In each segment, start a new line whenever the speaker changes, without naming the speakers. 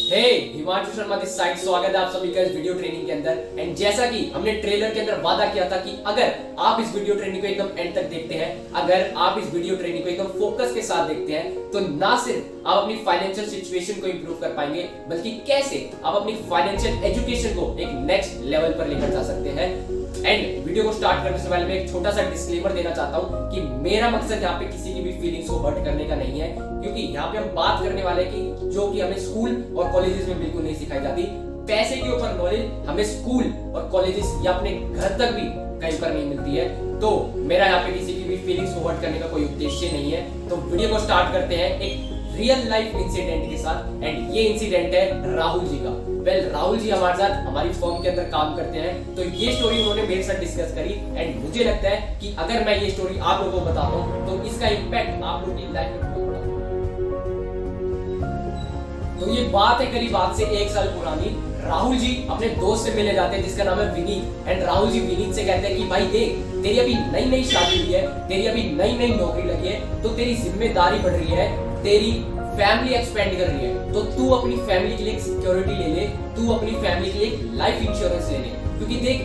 Hey Himanshu Sharma this side, स्वागत है आप सभी का इस वीडियो ट्रेनिंग के अंदर। एंड जैसा कि हमने ट्रेलर के अंदर वादा किया था कि अगर आप इस वीडियो ट्रेनिंग को एकदम एंड तक देखते हैं, अगर आप इस वीडियो ट्रेनिंग को एकदम फोकस के साथ देखते हैं, तो ना सिर्फ आप अपनी फाइनेंशियल सिचुएशन को इंप्रूव कर पाएंगे, बल्कि कैसे आप अपनी फाइनेंशियल एजुकेशन को एक नेक्स्ट लेवल पर लेकर जा सकते हैं। एंड वीडियो को स्टार्ट करने से पहले मैं एक छोटा सा डिस्क्लेमर देना चाहता हूं कि मेरा मकसद यहाँ पे किसी की भी फीलिंग्स को हर्ट करने का नहीं है, क्योंकि यहाँ पे हम बात करने वाले हैं कि जो कि हमें स्कूल और कॉलेजेस में बिल्कुल नहीं सिखाई जाती। पैसे के ऊपर नॉलेज हमें स्कूल और कॉलेजेस या अपने घर तक भी कहीं पर नहीं मिलती है। तो मेरा यहाँ पे किसी की भी फीलिंग्स को हर्ट करने का कोई उद्देश्य नहीं है। तो वीडियो को स्टार्ट करते हैं एक रियल लाइफ इंसिडेंट के साथ। एंड ये इंसिडेंट है राहुल जी का। राहुल जी हमारे साथ हमारी फर्म के अंदर काम करते हैं, तो ये स्टोरी उन्होंने मेरे साथ डिस्कस करी। एंड मुझे लगता है कि अगर मैं ये स्टोरी आप लोगों को बताता हूँ तो इसका इम्पैक्ट आप लोगों की लाइफ में बहुत बड़ा। तो ये बात है करीब आज से 1 साल पुरानी। राहुल जी अपने दोस्त से मिले जाते हैं जिसका नाम है विनीत। एंड राहुल जी विनीत से कहते हैं कि भाई देख, तेरी अभी नई नई शादी हुई है, तेरी अभी नई नई नौकरी लगी है, तो तेरी जिम्मेदारी बढ़ रही है, तेरी फैमिली एक्सपेंड कर रही है, तो तू अपनी फैमिली के लिए एक सिक्योरिटी ले ले, तू अपनी फैमिली के लिए एक लाइफ इंश्योरेंस ले ले। क्योंकि देख,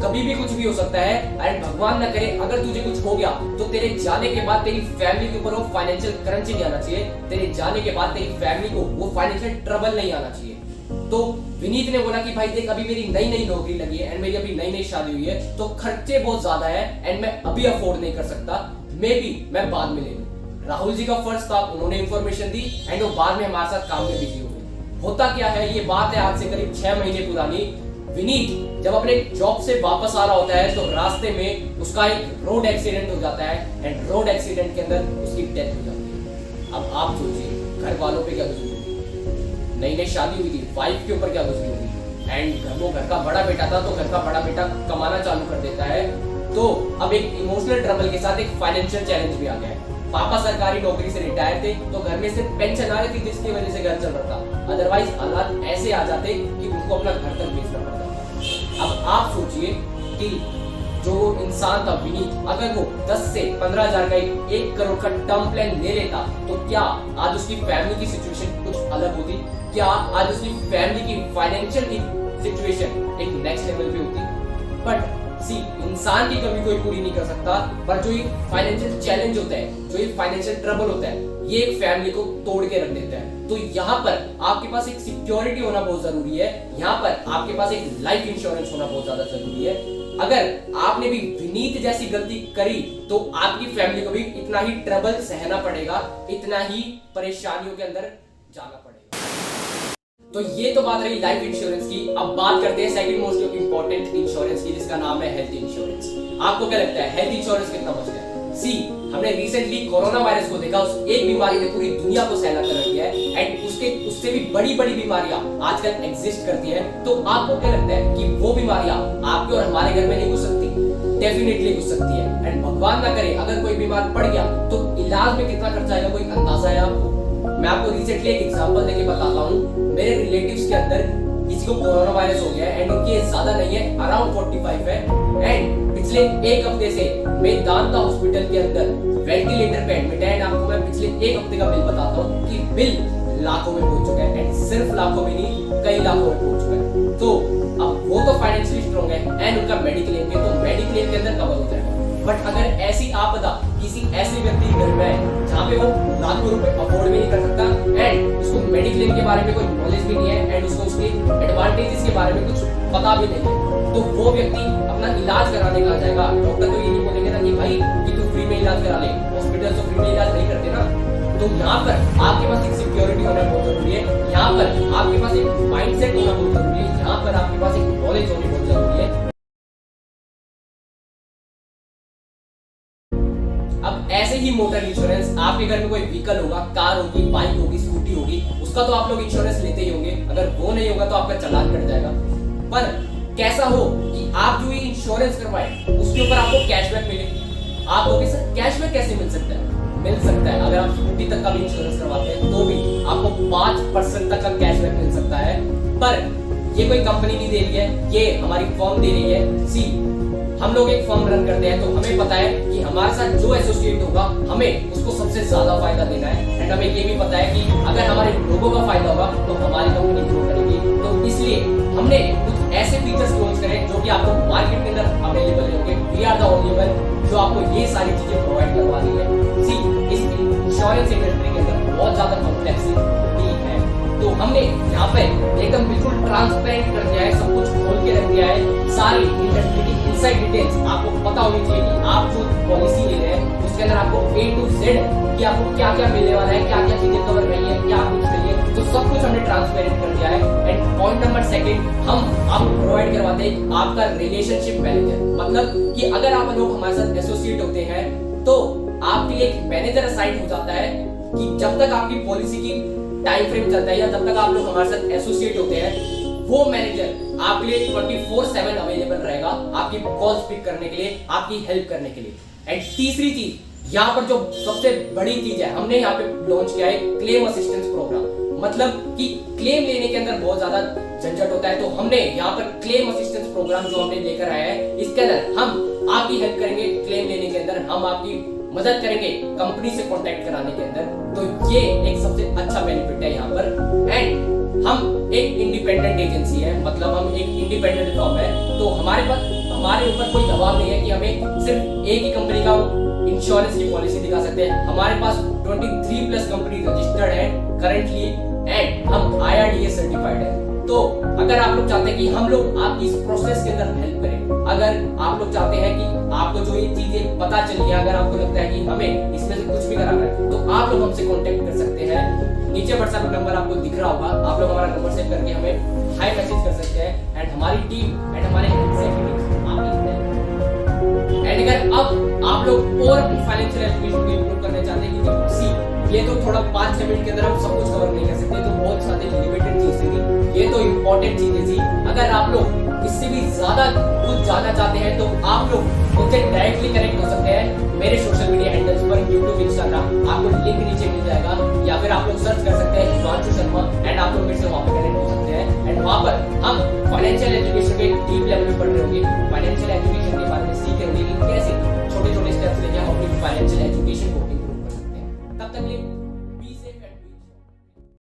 कभी भी कुछ भी हो सकता है। एंड भगवान ना करे अगर तुझे कुछ हो गया तो तेरे जाने के बाद तेरी फैमिली के ऊपर वो फाइनेंशियल क्रंच नहीं आना चाहिए, तेरे जाने के बाद तेरी फैमिली को वो फाइनेंशियल ट्रबल नहीं आना चाहिए। तो विनीत ने बोला कि भाई देख, अभी मेरी नई नई नौकरी लगी है एंड मेरी अभी नई नई शादी हुई है, तो खर्चे बहुत ज्यादा है एंड मैं अभी अफोर्ड नहीं कर सकता, मैं बाद में ले लूं। राहुल जी का फर्ज था, उन्होंने इंफॉर्मेशन दी एंड वो बाद में हमारे साथ काम में बिजी हो गए। होता क्या है, ये बात है आज से करीब 6 महीने पुरानी। विनीत जब अपने जॉब से वापस आ रहा होता है तो रास्ते में उसका एक रोड एक्सीडेंट हो जाता है एंड रोड एक्सीडेंट के अंदर उसकी डेथ हो जाती है। अब आप सोचिए घर वालों पे क्या गुजरी होगी, नई नई शादी हुई थी, वाइफ के ऊपर क्या गुजरी होगी। एंड वो घर का बड़ा बेटा था, तो घर का बड़ा बेटा कमाना चालू कर देता है। तो अब एक इमोशनल ट्रबल के साथ एक फाइनेंशियल चैलेंज भी आ गया है। पापा सरकारी नौकरी से रिटायर थे, तो घर में सिर्फ पेंशन आ रही थी जिसकी वजह से घर चल रहा था। अदरवाइज हालात ऐसे आ जाते कि उनको अपना घर तक बेचना पड़ता था। अब आप सोचिए कि जो इंसान था विनीत, अगर वो 10 से 15 हजार का 1 करोड़ का टर्म प्लान ले लेता, तो क्या आज उसकी फैमिली की सिचुएशन कुछ अलग होती? क्या आज उसकी फैमिली की फाइनेंशियल सिचुएशन एक नेक्स्ट लेवल पे होती? बट इंसान की कमी कोई पूरी नहीं कर सकता, पर जो ये फाइनेंशियल चैलेंज होता है, जो ये फाइनेंशियल ट्रबल होता है, ये एक फैमिली को तोड़ के रख देता है। तो यहाँ पर आपके पास एक सिक्योरिटी होना बहुत जरूरी है, यहाँ पर आपके पास एक लाइफ इंश्योरेंस होना बहुत ज्यादा जरूरी है। अगर आपने भी विनीत जैसी गलती करी तो आपकी फैमिली को भी इतना ही ट्रबल सहना पड़ेगा, इतना ही परेशानियों के अंदर जाना पड़ेगा। तो ये तो बात रही लाइफ इंश्योरेंस की। अब बात करते हैं सेकंड मोस्ट इंपॉर्टेंट इंश्योरेंस की, जिसका नाम है हेल्थ इंश्योरेंस। आपको क्या लगता है हेल्थ इंश्योरेंस कितना मस्त है? हमने रिसेंटली कोरोना वायरस को देखा, उस एक बीमारी ने पूरी दुनिया को सहला कर रख दिया है एंड उससे भी बड़ी बड़ी बीमारियां आजकल एग्जिस्ट करती हैं। तो आपको क्या लगता है कि वो बीमारियां आपके और हमारे घर में नहीं घुस सकती? डेफिनेटली घुस सकती है। एंड भगवान ना करे अगर कोई बीमार पड़ गया तो इलाज में कितना खर्चा आएगा, कोई अंदाजा है आपको? मैं आपको रिसेंटली एक एग्जांपल देके बताता हूँ। मेरे रिलेटिव्स के अंदर किसी को कोरोना वायरस हो गया है एंड उनकी एज ज्यादा नहीं है, अराउंड 45 है। एंड पिछले 1 हफ्ते से मेदांता हॉस्पिटल के अंदर वेंटिलेटर पे एडमिट है। एंड आपको मैं पिछले 1 हफ्ते का बिल बताता हूँ कि बिल लाखों में पहुंच चुका है। एंड सिर्फ लाखों में नहीं, कई लाखों में पहुंच चुका है। तो अब वो तो फाइनेंशियली स्ट्रॉन्ग है एंड उनका मेडिक्लेम है, तो मेडिक्लेम के अंदर कवर हो जाएगा। बट अगर ऐसी आपदा किसी ऐसे व्यक्ति के घर में है जहाँ पे वो लाखों रुपए अफोर्ड भी नहीं कर सकता एंड उसको मेडिक्लेम के बारे में कोई नॉलेज भी नहीं है एंड उसको उसके एडवांटेजेस के बारे में कुछ पता भी नहीं है, तो वो व्यक्ति अपना इलाज कराने कहाँ जाएगा? डॉक्टर तो ये नहीं बोलेंगे ना कि भाई कि तू फ्री में इलाज करा ले, हॉस्पिटल तो फ्री में इलाज नहीं करते ना। तो यहाँ पर आपके पास एक सिक्योरिटी होना बहुत जरूरी है, यहाँ पर आपके पास एक माइंडसेट होना बहुत जरूरी है, यहाँ पर आपके पास एक नॉलेज होनी बहुत जरूरी है। अब ऐसे ही मोटर इंश्योरेंस, आपके घर में कोई व्हीकल होगा, कार होगी, बाइक होगी, स्कूटी होगी, उसका तो आप लोग इंश्योरेंस लेते ही होंगे। अगर वो नहीं होगा तो आपका चालान कट जाएगा। पर कैसा हो कि आप जो ये इंश्योरेंस करवाए उसके ऊपर आपको कैशबैक मिले। आप लोग सर कैशबैक कैसे मिल सकता है? मिल सकता है अगर आप स्कूटी तक का भी इंश्योरेंस करवाते हैं तो भी आपको 5% तक का कैशबैक मिल सकता है। पर ये कोई कंपनी नहीं दे रही है, ये हमारी फर्म दे रही है। हम लोग एक फर्म रन करते हैं तो हमें पता है कि हमारे साथ जो एसोसिएट होगा हमें उसको सबसे ज्यादा फायदा देना है। एंड हमें ये भी पता है कि अगर हमारे लोगों का फायदा होगा तो हमारी कि आपको मार्केट के अंदर अवेलेबल होंगे। We are the only one जो आपको ये सारी चीजें प्रोवाइड करवा रही है। सी इस इंश्योरेंस इंडस्ट्री के अंदर बहुत ज्यादा कॉम्प्लेक्सिटी है, तो हमने यहाँ पे एकदम बिल्कुल ट्रांसपेरेंट कर दिया है, सब कुछ खोल के रख दिया है। सारी इंडस्ट्री की इनसाइड डिटेल्स आपको पता होनी चाहिए कि आप जो पॉलिसी ले रहे हैं उसके अंदर आपको A to Z कि आपको क्या क्या मिलने वाला है, क्या क्या चीजें कवर रही है, क्या कुछ नहीं है, तो सब कुछ हमने ट्रांसपेरेंट कर दिया है। एंड पॉइंट नंबर सेकंड, हम आपको प्रोवाइड करवाते हैं आपका रिलेशनशिप मैनेजर। मतलब कि अगर आप लोग हमारे साथ एसोसिएट होते हैं तो आपके लिए एक मैनेजर असाइन हो जाता है कि जब तक आपकी पॉलिसी की टाइम फ्रेम चलता है या तब तक आप लोग हमारे साथ एसोसिएट होते हैं, वो मैनेजर आपके लिए 24/7 अवेलेबल रहेगा आपकी कॉल्स पिक करने के लिए, आपकी हेल्प करने के लिए। एंड तीसरी चीज यहाँ पर जो सबसे बड़ी चीज है, हमने यहाँ पे लॉन्च किया है क्लेम असिस्टेंस प्रोग्राम। मतलब कि क्लेम लेने के अंदर बहुत ज्यादा झंझट होता है, तो हमने यहाँ पर क्लेम असिस्टेंस प्रोग्राम जो हमने लेकर आया है, इसके अंदर हम आपकी हेल्प करेंगे क्लेम लेने के अंदर, हम आपकी मदद करेंगे कंपनी से कांटेक्ट कराने के अंदर। तो ये एक सबसे अच्छा बेनिफिट है यहाँ पर। एंड हम एक इंडिपेंडेंट एजेंसी है, मतलब हम एक इंडिपेंडेंट फर्म है, तो हमारे ऊपर कोई दबाव नहीं है कि हमें सिर्फ एक ही कंपनी का इंश्योरेंस की पॉलिसी दिखा सकते हैं। हमारे पास 23+ कंपनी रजिस्टर्ड है करंटली एंड हम IRDA सर्टिफाइड है। तो अगर आप लोग चाहते हैं कि हम लोग आपकी इस प्रोसेस के अंदर हेल्प करें, अगर आप लोग चाहते हैं कि आपको जो ये चीजें पता चली है, अगर आपको लगता है कि हमें इसमें से कुछ भी कराना है, तो आप लोग हमसे कांटेक्ट कर सकते हैं। नीचे व्हाट्सएप नंबर आपको दिख रहा होगा, आप लोग हमारा नंबर सेव करके हमें हाई मैसेज कर सकते हैं एंड हमारी टीम एंड हमारे एग्जीक्यूटिव्स आपकी हेल्प। एंड अगर अब आप लोग और अपनी फाइनेंशियल एजुकेशन को इंप्रूव करना चाहते हैं, क्योंकि सी ये तो थोड़ा 5-6 मिनट के अंदर हम सब कुछ कवर नहीं कर सकते, तो बहुत सारी लिमिटेड चीजें थी, ये तो इंपॉर्टेंट चीजें थी। अगर आप लोग इससे भी ज्यादा कुछ जानना चाहते हैं तो आप लोग मुझसे डायरेक्टली कनेक्ट हो सकते हैं मेरे सोशल मीडिया हैंडल्स पर, यूट्यूब, इंस्टाग्राम, आपको लिंक नीचे मिल जाएगा, या फिर आप लोग सर्च कर सकते हैं हिमांशु शर्मा एंड आप लोग मेरे से वहां पर कनेक्ट हो सकते हैं। एंड वहां पर हम फाइनेंशियल एजुकेशन के डीप लेवल पे पढ़ रहे होंगे, फाइनेंशियल एजुकेशन के बारे में सीख रहे होंगे कि कैसे छोटे-छोटे स्टेप्स लेके हम अपनी फाइनेंशियल एजुकेशन को इंप्रूव कर सकते हैं। तब तक के लिए